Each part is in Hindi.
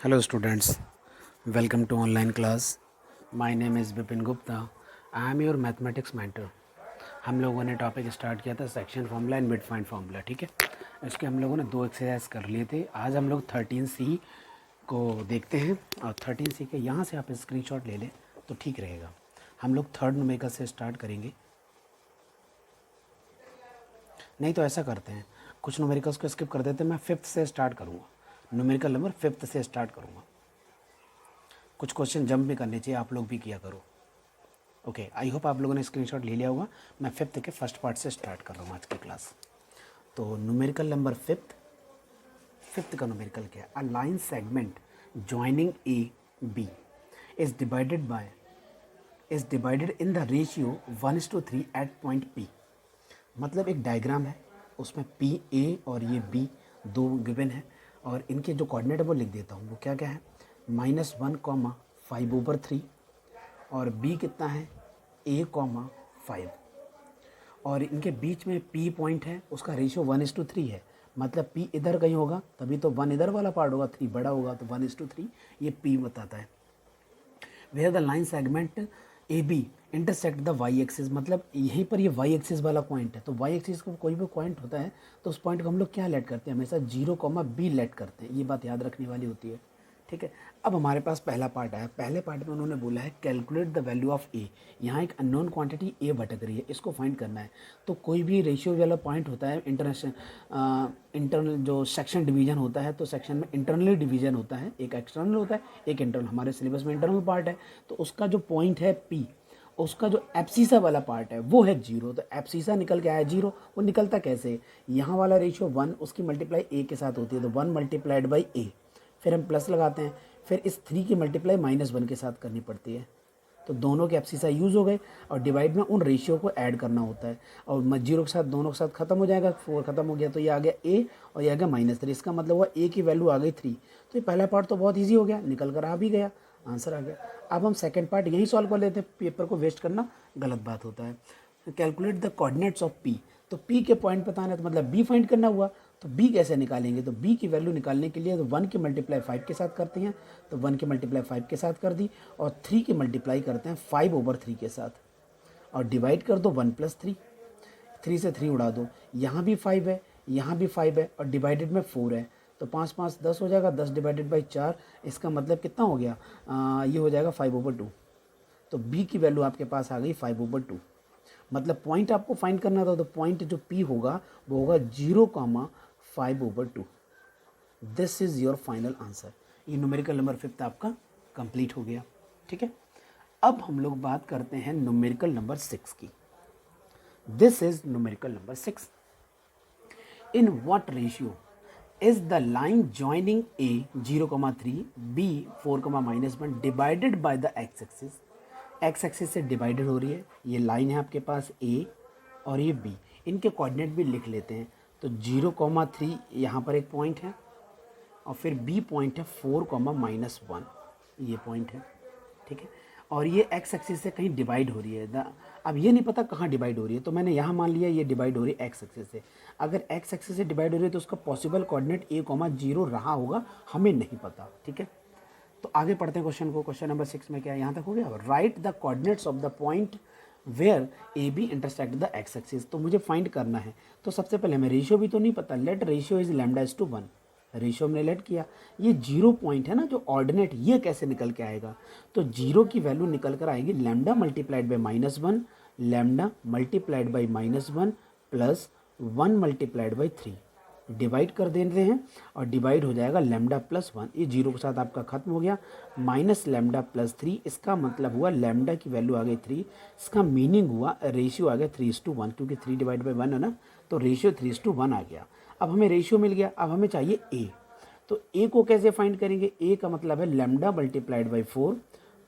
Hello students, welcome to online class. My name is Vipin Gupta. I am your mathematics mentor. हम लोगों ने टॉपिक स्टार्ट किया था section formula and mid find formula, ठीक है। इसके हम लोगों ने 2 एक्सरसाइज कर लिए थे। आज हम लोग 13C को देखते हैं और 13C के यहाँ से आप स्क्रीनशॉट ले लें तो ठीक रहेगा। हम लोग थर्ड न्यूमेरिकल से स्टार्ट करेंगे, नहीं तो ऐसा करते हैं कुछ न्यूमेरिकल्स को स्किप कर देते हैं। मैं 5th से स्टार्ट करूँगा, न्यूमेरिकल नंबर 5th से स्टार्ट करूँगा। कुछ क्वेश्चन जंप भी करने चाहिए, आप लोग भी किया करो। ओके, आई होप आप लोगों ने स्क्रीनशॉट ले लिया होगा। मैं 5th के फर्स्ट पार्ट से स्टार्ट कर रहा हूँ आज की क्लास। तो न्यूमेरिकल नंबर 5th का न्यूमेरिकल क्या है? A line segment joining A B is divided in the ratio 1:3 at point P. मतलब एक डायग्राम है, उसमें पी ए और ये बी दो गिवन है और इनके जो कोऑर्डिनेट है वो लिख देता हूँ। वो क्या क्या है? -1, 5/3 और b कितना है? a, 5 और इनके बीच में p पॉइंट है, उसका रेशियो 1:3 है। मतलब p इधर कहीं होगा तभी तो 1 इधर वाला पार्ट होगा, 3 बड़ा होगा तो 1:3 ये p बताता है। Where the line segment A B intersect the Y axis, मतलब यहीं पर ये वाई एक्सिस वाला पॉइंट है। तो वाई एक्सिस को कोई भी पॉइंट होता है तो उस पॉइंट को हम लोग क्या लेट करते हैं? हमेशा 0, b लेट करते हैं। ये बात याद रखने वाली होती है, ठीक है। अब हमारे पास पहला पार्ट आया। पहले पार्ट में उन्होंने बोला है कैलकुलेट द वैल्यू ऑफ ए। यहाँ एक अननोन क्वांटिटी ए भटक रही है, इसको फाइंड करना है। तो कोई भी रेशियो वाला पॉइंट होता है, इंटरनल जो सेक्शन डिवीजन होता है, तो सेक्शन में इंटरनली डिवीजन होता है, एक एक्सटर्नल होता है, एक इंटरनल। हमारे सिलेबस में इंटरनल पार्ट है, तो उसका जो पॉइंट है पी, उसका जो एब्सिसा वाला पार्ट है वो है 0। तो एब्सिसा निकल के आया 0। वो निकलता कैसे? यहाँ वाला रेशियो 1, उसकी मल्टीप्लाई ए के साथ होती है, तो 1 मल्टीप्लाइड बाई ए, फिर हम प्लस लगाते हैं, फिर इस 3 की मल्टीप्लाई -1 के साथ करनी पड़ती है। तो दोनों के एब्सिसा यूज़ हो गए और डिवाइड में उन रेशियो को ऐड करना होता है। और 0 के साथ दोनों के साथ खत्म हो जाएगा, 4 खत्म हो गया तो ये आ गया ए और ये आ गया -3। इसका मतलब हुआ ए की वैल्यू आ गई 3। तो ये पहला पार्ट तो बहुत ईजी हो गया, निकल कर आ भी गया, आंसर आ गया। अब हम सेकंड पार्ट यहीं सॉल्व कर लेते हैं, पेपर को वेस्ट करना गलत बात होता है। Calculate the coordinates of P, तो पी के पॉइंट बताना है, तो मतलब बी फाइंड करना हुआ। तो बी कैसे निकालेंगे? तो बी की वैल्यू निकालने के लिए तो 1 की मल्टीप्लाई 5 के साथ करते हैं, तो 1 की मल्टीप्लाई 5 के साथ कर दी, और 3 की मल्टीप्लाई करते हैं 5/3 के साथ, और डिवाइड कर दो 1 + 3। 3 से 3 उड़ा दो, यहाँ भी 5 है, यहाँ भी 5 है, और डिवाइडेड में 4 है, तो 5 5 10 हो जाएगा, 10 डिवाइडेड बाई 4। इसका मतलब कितना हो गया? ये हो जाएगा 5/2। तो बी की वैल्यू आपके पास आ गई 5/2। मतलब पॉइंट आपको फाइंड करना था, तो पॉइंट जो पी होगा वो होगा 0, 5/2। This is your final answer. ये न्यूमेरिकल नंबर 5 आपका कंप्लीट हो गया, ठीक है। अब हम लोग बात करते हैं न्यूमेरिकल नंबर 6 की। This is numerical number 6। In what ratio is the line joining A 0,3 B 4, -1 divided by the x axis? x axis से डिवाइडेड हो रही है, ये लाइन है आपके पास A और ये B, इनके कोऑर्डिनेट भी लिख लेते हैं। तो 0,3 यहाँ पर एक पॉइंट है और फिर B पॉइंट है 4, -1, ये पॉइंट है, ठीक है। और ये एक्स एक्सिस से कहीं डिवाइड हो रही है। अब ये नहीं पता कहाँ डिवाइड हो रही है, तो मैंने यहाँ मान लिया ये डिवाइड हो रही है एक्स एक्सिस से। अगर एक्स एक्सिस से डिवाइड हो रही है तो उसका पॉसिबल कोऑर्डिनेट A, 0 रहा होगा, हमें नहीं पता, ठीक है। तो आगे पढ़ते हैं क्वेश्चन को। क्वेश्चन नंबर 6 में क्या है? यहाँ तक हो गया। Write the coordinates of the point where A B intersect the X axis. तो मुझे फाइंड करना है, तो सबसे पहले हमें रेशियो भी तो नहीं पता। Let ratio is λ/1। रेशियो हमने लेट किया। ये 0 पॉइंट है ना जो ऑर्डिनेट, ये कैसे निकल के आएगा? तो 0 की वैल्यू निकल कर आएगी λ multiplied by -1, λ multiplied by -1 plus 1 multiplied by 3। Divide कर देते हैं और डिवाइड हो जाएगा λ+1। ये 0 के साथ आपका खत्म हो गया, -λ+3। इसका मतलब हुआ λ की वैल्यू आ गई 3। इसका मीनिंग हुआ रेशियो आ गया 3:1, क्योंकि 3 डिवाइड बाई 1 है ना, तो रेशियो 3:1 आ गया। अब हमें रेशियो मिल गया, अब हमें चाहिए ए। तो ए को कैसे फाइंड करेंगे? ए का मतलब है λ मल्टीप्लाइड बाई 4,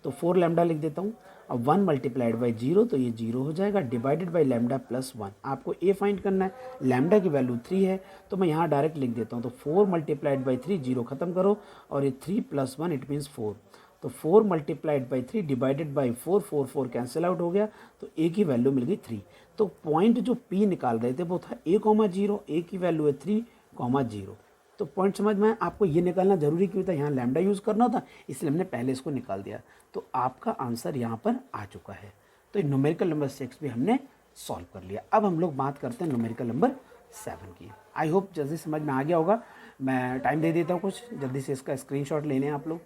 तो 4 लैम्डा लिख देता हूँ। अब 1 मल्टीप्लाइड बाई 0, तो ये 0 हो जाएगा, डिवाइडेड बाई λ+1। आपको ए फाइंड करना है, लैम्डा की वैल्यू 3 है, तो मैं यहाँ डायरेक्ट लिख देता हूँ। तो 4 मल्टीप्लाइड बाई 3, 0 खत्म करो, और ये 3 + 1 इट मीन्स 4। तो 4 multiplied by 3 divided by 4, 4 4 cancel out हो गया, तो ए की वैल्यू मिल गई 3। तो पॉइंट जो पी निकाल रहे थे वो था A, 0। ए की वैल्यू है 3, 0। तो पॉइंट समझ में आपको ये निकालना जरूरी क्यों था, यहाँ लैम्डा यूज़ करना था, इसलिए हमने पहले इसको निकाल दिया। तो आपका आंसर यहाँ पर आ चुका है। तो न्यूमेरिकल नंबर 6 भी हमने सॉल्व कर लिया। अब हम लोग बात करते हैं न्यूमेरिकल नंबर 7 की। आई होप जल्दी समझ में आ गया होगा। मैं टाइम दे देता हूँ कुछ, जल्दी से इसका स्क्रीनशॉट लेने हैं आप लोग।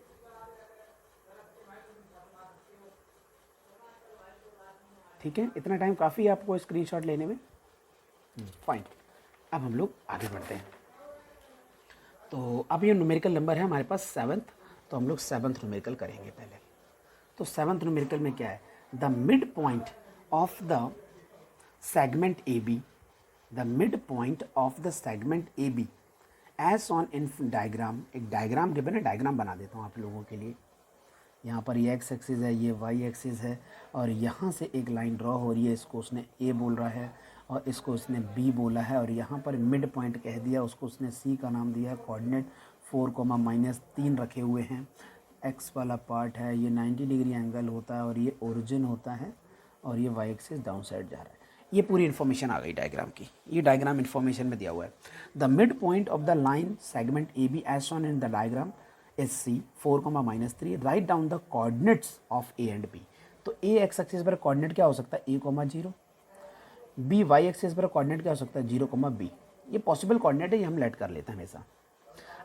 ठीक है, इतना टाइम काफ़ी है आपको स्क्रीनशॉट लेने में। फाइन, अब हम लोग आगे बढ़ते हैं। तो अब ये न्यूमेरिकल नंबर है हमारे पास 7th, तो हम लोग 7th न्यूमेरिकल करेंगे पहले। तो 7th न्यूमेरिकल में क्या है, the mid point of the segment A B, the mid point of the segment A B as on in diagram. एक डायग्राम गिवन है, डायग्राम बना देता हूँ आप लोगों के लिए। यहाँ पर ये एक्स एक्सिस है, ये वाई एक्सिस है, और यहाँ से एक लाइन ड्रॉ हो रही है, इसको उसने ए बोल रहा है और इसको उसने बी बोला है, और यहाँ पर मिड पॉइंट कह दिया, उसको उसने सी का नाम दिया है। कोऑर्डिनेट 4,-3 रखे हुए हैं। एक्स वाला पार्ट है, ये 90 डिग्री एंगल होता है और ये ओरिजिन होता है, और ये वाई एक्सिस डाउन साइड जा रहा है। ये पूरी इन्फॉर्मेशन आ गई डायग्राम की। ये डायग्राम इन्फॉर्मेशन में दिया हुआ है। The mid point of the line segment A B as shown in the diagram is C 4,-3। Write down the coordinates of A and B. तो ए एक्स एक्सिस पर कोऑर्डिनेट क्या हो सकता है, a,0, बी वाई एक्सिस पर कोऑर्डिनेट क्या हो सकता है, 0,b। ये पॉसिबल कोऑर्डिनेट है, ये हम लेट कर लेते हैं हमेशा।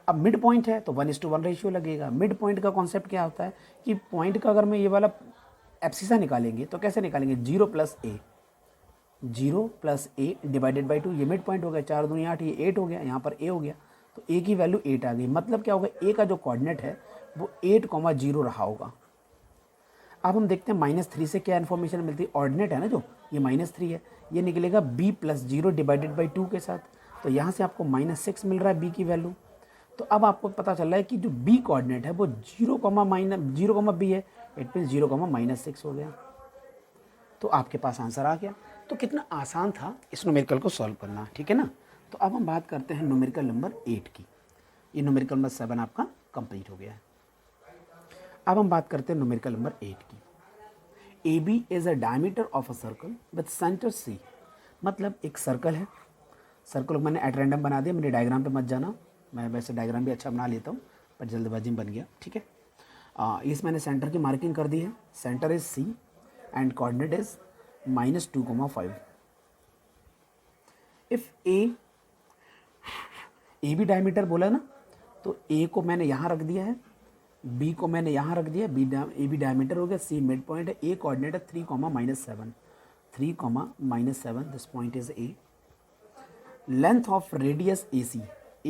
अब मिड पॉइंट है तो 1:1 रेशियो लगेगा। मिड पॉइंट का कॉन्सेप्ट क्या होता है कि पॉइंट का अगर मैं ये वाला एब्सिसा निकालेंगे तो कैसे निकालेंगे, 0 + a डिवाइडेड बाई 2। ये मिड पॉइंट हो गया, 4 दूनी 8, ये 8 हो गया, यहाँ पर a हो गया, तो a की वैल्यू 8 आ गई। मतलब क्या होगा, a का जो कोऑर्डिनेट है वो 8,0 रहा होगा। अब हम देखते हैं -3 से क्या इन्फॉर्मेशन मिलती है। ऑर्डिनेट है ना जो, ये -3 है, ये निकलेगा b + 0 डिवाइडेड बाई 2 के साथ। तो यहाँ से आपको -6 मिल रहा है b की वैल्यू। तो अब आपको पता चल रहा है कि जो b कोऑर्डिनेट है वो 0,b है, इट मीन 0,-6 हो गया। तो आपके पास आंसर आ गया। तो कितना आसान था इस न्यूमेरिकल को सॉल्व करना, ठीक है ना। तो अब हम बात करते हैं न्यूमेरिकल नंबर 8 की। ये न्यूमेरिकल नंबर 7 आपका कंप्लीट हो गया है। अब हम बात करते हैं न्यूमेरिकल नंबर 8 की। A B is a diameter of a circle with centre C. मतलब एक सर्कल है, सर्कल मैंने एट रैंडम बना दिया, मेरे डायग्राम पे मत जाना, मैं वैसे डायग्राम भी अच्छा बना लेता हूँ पर जल्दबाजी में बन गया, ठीक है। इस मैंने सेंटर की मार्किंग कर दी है। Center is C and coordinate is -2,5। If A भी डायमीटर बोला ना, तो ए को मैंने यहाँ रख दिया है, बी को मैंने यहाँ रख दिया, ए बी डायमीटर हो गया, सी मिड पॉइंट है, ए कोऑर्डिनेट है 3,-7, 3,-7, this point is A. Length of radius A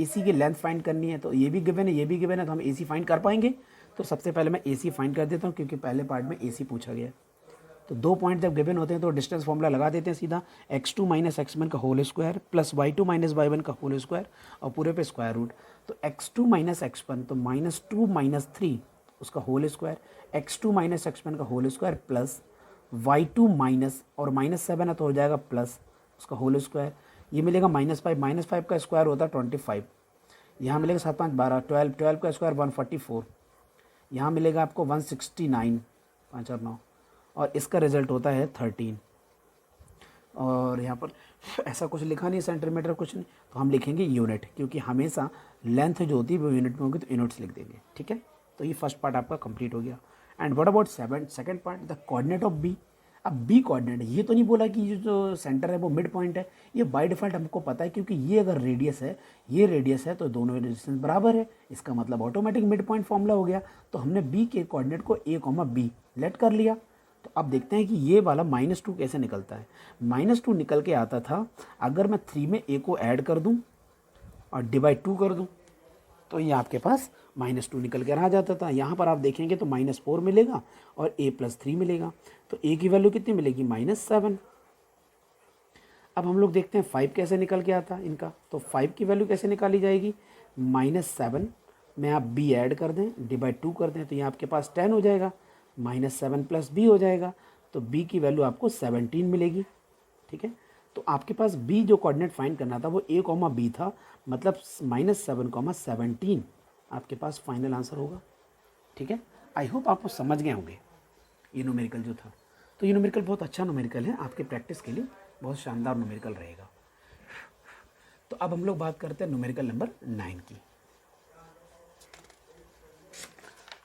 C की लेंथ फाइंड करनी है, तो ये भी गिवन है, ये भी गिवन है, तो हम ए सी फाइंड कर पाएंगे। तो सबसे पहले मैं ए सी फाइंड कर देता हूँ, क्योंकि पहले पार्ट में ए सी पूछा गया। तो 2 पॉइंट जब गिवन होते हैं तो डिस्टेंस फॉर्मूला लगा देते हैं सीधा, x2 - x1 का whole square plus y2 - y1 का होल स्क्वायर और पूरे पे स्क्वायर रूट। तो x2 - x1 तो -2 - 3 उसका होल स्क्वायर, x2 - x1 का whole square plus y2 minus और -7 है तो हो जाएगा प्लस उसका होल स्क्वायर। ये मिलेगा -5 का स्क्वायर होता है 25, यहाँ मिलेगा 7 5 12, 12 का स्क्वायर 144, यहाँ मिलेगा आपको 169, 5 और 9, और इसका रिजल्ट होता है 13। और यहाँ पर ऐसा कुछ लिखा नहीं सेंटीमीटर कुछ नहीं, तो हम लिखेंगे यूनिट, क्योंकि हमेशा लेंथ जो होती है वो यूनिट में होगी, तो यूनिट्स लिख देंगे, ठीक है। तो ये फर्स्ट पार्ट आपका कंप्लीट हो गया। And what about second part, the coordinate of B. अब बी कोऑर्डिनेट, ये तो नहीं बोला कि ये जो सेंटर है वो मिड पॉइंट है, ये बाय डिफॉल्ट हमको पता है, क्योंकि ये अगर रेडियस है, ये रेडियस है, तो दोनों डिस्टेंस बराबर है, इसका मतलब ऑटोमेटिक मिड पॉइंट फॉर्मूला हो गया। तो हमने बी के कोऑर्डिनेट को a,b लेट कर लिया। तो अब देखते हैं कि ये वाला -2 कैसे निकलता है। -2 निकल के आता था अगर मैं 3 में a को ऐड कर दूं और डिवाइड 2 कर दूं, तो ये आपके पास -2 निकल के आ जाता था। यहाँ पर आप देखेंगे तो -4 मिलेगा और a + 3 मिलेगा, तो a की वैल्यू कितनी मिलेगी, -7। अब हम लोग देखते हैं 5 कैसे निकल के आता है इनका। तो 5 की वैल्यू कैसे निकाली जाएगी, -7 में आप b ऐड कर दें, डिवाइड 2 कर दें, तो ये आपके पास 10 हो जाएगा, -7 + b हो जाएगा, तो b की वैल्यू आपको 17 मिलेगी, ठीक है। तो आपके पास b जो कोऑर्डिनेट फाइंड करना था वो a,b था, मतलब -7,17 आपके पास फाइनल आंसर होगा, ठीक है। आई होप आपको समझ गए होंगे ये न्यूमेरिकल जो था। तो ये न्यूमेरिकल बहुत अच्छा न्यूमेरिकल है, आपके प्रैक्टिस के लिए बहुत शानदार न्यूमेरिकल रहेगा। तो अब हम लोग बात करते हैं न्यूमेरिकल नंबर 9 की।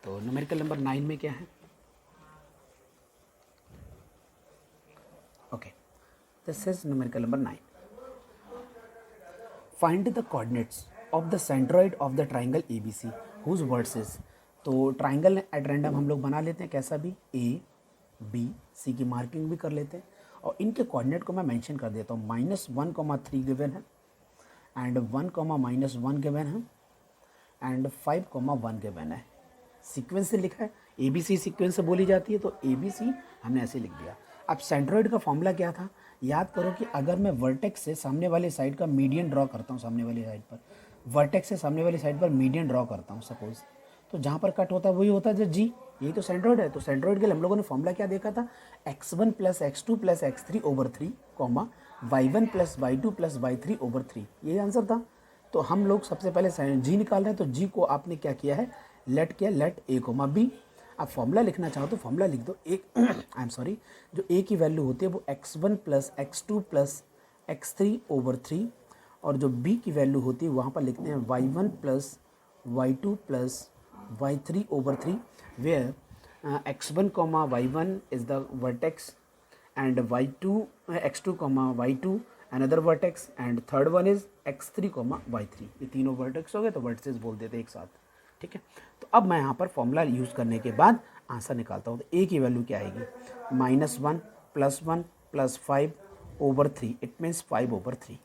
तो न्यूमेरिकल नंबर 9 में क्या है? Okay, this is numerical number 9. Find the coordinates of the centroid of the triangle A B C whose vertices. तो ट्राइंगल एट रैंडम हम लोग बना लेते हैं, कैसा भी, ए बी सी की मार्किंग भी कर लेते हैं और इनके कोऑर्डिनेट को मैं मेंशन कर देता हूँ. -1,3 गिवन है एंड 1,-1 गिवन है एंड 5,1 गिवन है. सीक्वेंस से लिखा है, ए बी सी सीक्वेंस से बोली जाती है, तो ए बी सी हमने ऐसे लिख दिया. अब सेंट्रॉइड का फॉर्मूला क्या था? याद करो कि अगर मैं वर्टेक्स से सामने वाले साइड का मीडियन ड्रॉ करता हूँ, सामने वाली साइड पर वर्टेक्स से सामने वाली साइड पर मीडियन ड्रॉ करता हूँ सपोज, तो जहाँ पर कट होता है वही होता है जो जी. यही तो सेंट्रॉइड है. तो सेंट्रॉइड के लिए हम लोगों ने फॉर्मूला क्या देखा था? x1 + x2 + x3/3 y1 + y2 + y3/3. यही आंसर था. तो हम लोग सबसे पहले जी निकाल रहे हैं, तो जी को आपने क्या किया है, लेट a, b. आप फॉर्मूला लिखना चाहो तो फॉर्मूला लिख दो. एक आई एम सॉरी, जो a की वैल्यू होती है वो x1 + x2 + x3/3 और जो b की वैल्यू होती है वहाँ पर लिखते हैं y1 + y2 + y3/3 where x1, y1 is the vertex and x2, y2 another vertex and third one is x3, y3. ये तीनों वर्टेक्स हो गए, तो वर्टिसेस बोल देते हैं एक साथ. ठीक है, तो अब मैं यहाँ पर फॉर्मूला यूज़ करने के बाद आंसर निकालता हूँ. तो ए की वैल्यू क्या आएगी? -1 + 1 + 5/3. It means 5/3.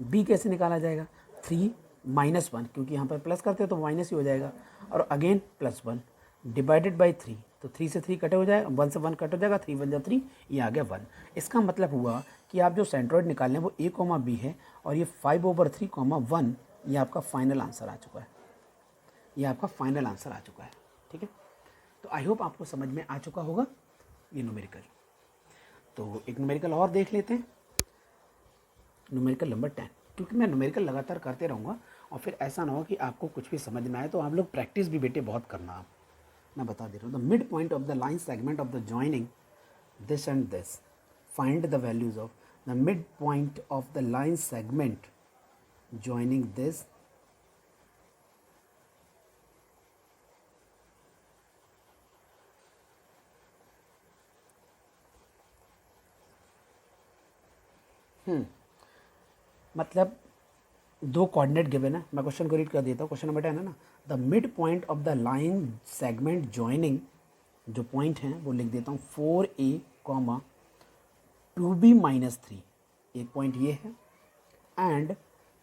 बी कैसे निकाला जाएगा? 3 - 1, क्योंकि यहाँ पर प्लस करते हैं तो माइनस ही हो जाएगा, और अगेन +1 डिवाइडेड बाई 3. तो 3 से 3 कट हो जाएगा, 1 से 1 कट हो जाएगा, 3 × 1 = 3, ये आ गया 1. इसका मतलब हुआ कि आप जो सेंट्रॉइड निकाल लें वो a, b है और ये 5/3, 1 ये आपका फाइनल आंसर आ चुका है. ये आपका फाइनल आंसर आ चुका है. ठीक है, तो आई होप आपको समझ में आ चुका होगा ये न्यूमेरिकल. तो एक न्यूमेरिकल और देख लेते हैं, न्यूमेरिकल नंबर 10. क्योंकि मैं न्यूमेरिकल लगातार करते रहूँगा और फिर ऐसा ना हो कि आपको कुछ भी समझ में आए, तो आप लोग प्रैक्टिस भी बेटे बहुत करना. आप, मैं बता दे रहा हूँ. The mid point of the line segment of the joining this and this, find the values of the mid point of the line segment joining this मतलब दो कोऑर्डिनेट गिवन है. मैं क्वेश्चन को रीड कर देता हूँ. क्वेश्चन नंबर 10 है ना. The mid point of the line segment joining, जो पॉइंट हैं वो लिख देता हूँ 4a, 2b - 3. एक पॉइंट ये है एंड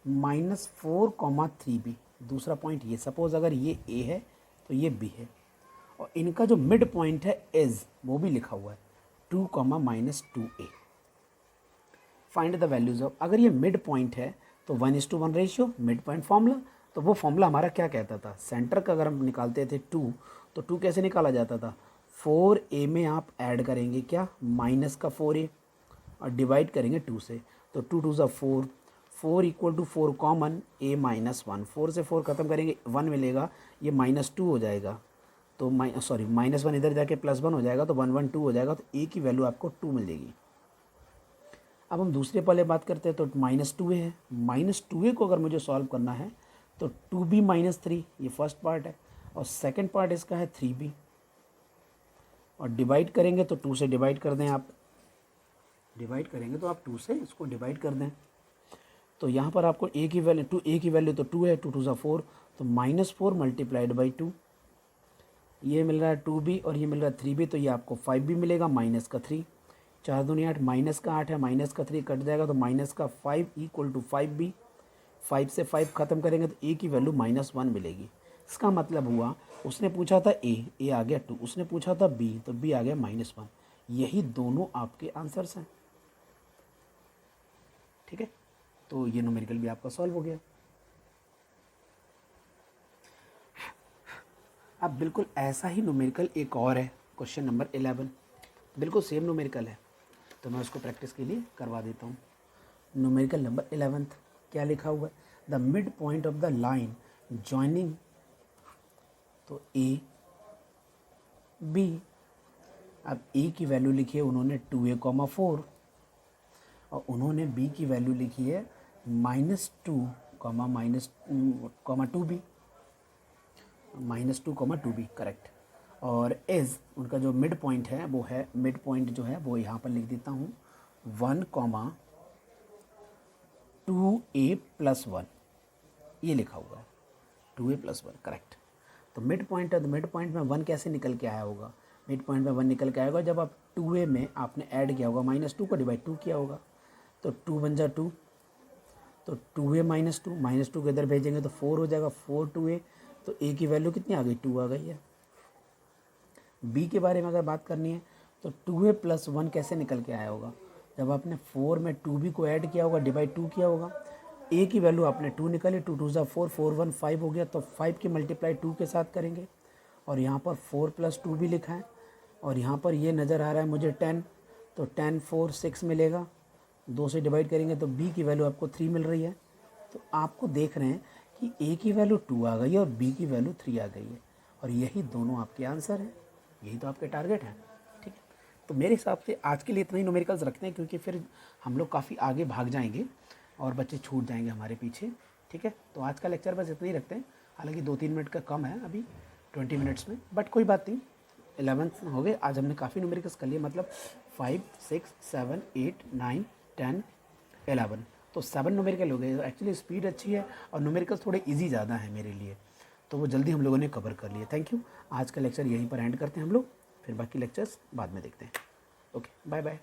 -4, 3b. दूसरा पॉइंट ये. सपोज अगर ये a है तो ये b है और इनका जो मिड पॉइंट है इज, वो भी लिखा हुआ है 2, -2a. Find the values of. अगर ये मिड पॉइंट है तो 1:1 रेशियो, मिड पॉइंट फॉर्मूला. तो वो फॉर्मूला हमारा क्या कहता था? सेंटर का अगर हम निकालते थे 2, तो 2 कैसे निकाला जाता था? 4a में आप ऐड करेंगे क्या? -4a और डिवाइड करेंगे 2 से. तो 2 × 2 = 4, 4 = 4 कॉमन, a - 1. 4 से 4 खत्म करेंगे, 1 मिलेगा, ये -2 हो जाएगा. तो -1 इधर जाके +1 हो जाएगा, तो 1, 1, 2 हो जाएगा. तो a की वैल्यू आपको 2 मिल जाएगी. अब हम दूसरे पहले बात करते हैं, तो -2a है. -2a को अगर मुझे सॉल्व करना है तो 2b - 3, ये फर्स्ट पार्ट है, और सेकंड पार्ट इसका है 3b. और डिवाइड करेंगे तो 2 से डिवाइड कर दें. आप डिवाइड करेंगे तो आप 2 से इसको डिवाइड कर दें. तो यहाँ पर आपको a की वैल्यू, a की वैल्यू तो 2 है, 2 × 2 = 4, तो -4 × 2. ये मिल रहा है 2b और ये मिल रहा है 3b, तो ये आपको 5b मिलेगा, -3. 4 दूनी 8, -8 है, -3 कट जाएगा, तो -5 = 5b. 5 से 5 खत्म करेंगे तो a की वैल्यू -1 मिलेगी. इसका मतलब हुआ उसने पूछा था a आ गया 2, उसने पूछा था b, तो b आ गया -1. यही दोनों आपके आंसर्स हैं. ठीक है, तो ये न्यूमेरिकल भी आपका सॉल्व हो गया. अब बिल्कुल ऐसा ही न्यूमेरिकल एक और है, क्वेश्चन नंबर 11. बिल्कुल सेम न्यूमेरिकल है, तो मैं उसको प्रैक्टिस के लिए करवा देता हूँ. न्यूमेरिकल नंबर 11 क्या लिखा हुआ है? The mid point of the line joining, तो a b. अब a की वैल्यू लिखी है उन्होंने 2a, 4 और उन्होंने b की वैल्यू लिखी है -2, -2b. -2, करेक्ट। और इज़ उनका जो मिड पॉइंट है वो है, मिड पॉइंट जो है वो यहाँ पर लिख देता हूँ 1, 2a+1, ये लिखा हुआ है 2a+1, करेक्ट। तो मिड पॉइंट है, तो मिड पॉइंट में 1 कैसे निकल के आया होगा? मिड पॉइंट में 1 निकल के आया होगा जब आप 2a में आपने ऐड किया होगा, -2 को डिवाइड 2 किया होगा, तो 2 बन जा 2, तो 2a -2 को इधर भेजेंगे तो 4 हो जाएगा, 4 2a, तो a की वैल्यू कितनी आ गई? 2 आ गई है। b के बारे में अगर बात करनी है तो 2a+1 कैसे निकल के आया होगा? जब आपने 4 में 2b को ऐड किया होगा, डिवाइड 2 किया होगा, a की वैल्यू आपने 2 निकाली, 2 2 4, 4 1 5 हो गया, तो 5 की मल्टीप्लाई 2 के साथ करेंगे, और यहाँ पर 4 + 2 भी लिखा है, और यहाँ पर ये नज़र आ रहा है मुझे 10, तो 10 4 6 मिलेगा, 2 से डिवाइड करेंगे तो b की वैल्यू आपको 3 मिल रही है। तो आपको देख रहे हैं कि a की वैल्यू 2 आ गई है और b की वैल्यू 3 आ गई है, और यही दोनों आपके आंसर हैं, यही तो आपके टारगेट हैं। ठीक है, तो मेरे हिसाब से आज के लिए इतना ही न्यूमेरिकल्स रखते हैं, क्योंकि फिर हम लोग काफ़ी आगे भाग जाएंगे और बच्चे छूट जाएंगे हमारे पीछे। ठीक है, तो आज का लेक्चर बस इतना ही रखते हैं, हालांकि 2-3 मिनट का कम है अभी 20 मिनट्स में, बट कोई बात नहीं, 11th हो गए, आज हमने काफ़ी न्यूमेरिकल्स कर लिए, मतलब 5 6 7 8 9 10 11, तो 7 न्यूमेरिकल हो गए। एक्चुअली स्पीड अच्छी है और न्यूमेरिकल्स थोड़े ईजी ज़्यादा हैं मेरे लिए, तो वो जल्दी हम लोगों ने कवर कर लिए। थैंक यू, आज का लेक्चर यहीं पर एंड करते हैं हम लोग, फिर बाकी लेक्चर्स बाद में देखते हैं। Okay, bye bye.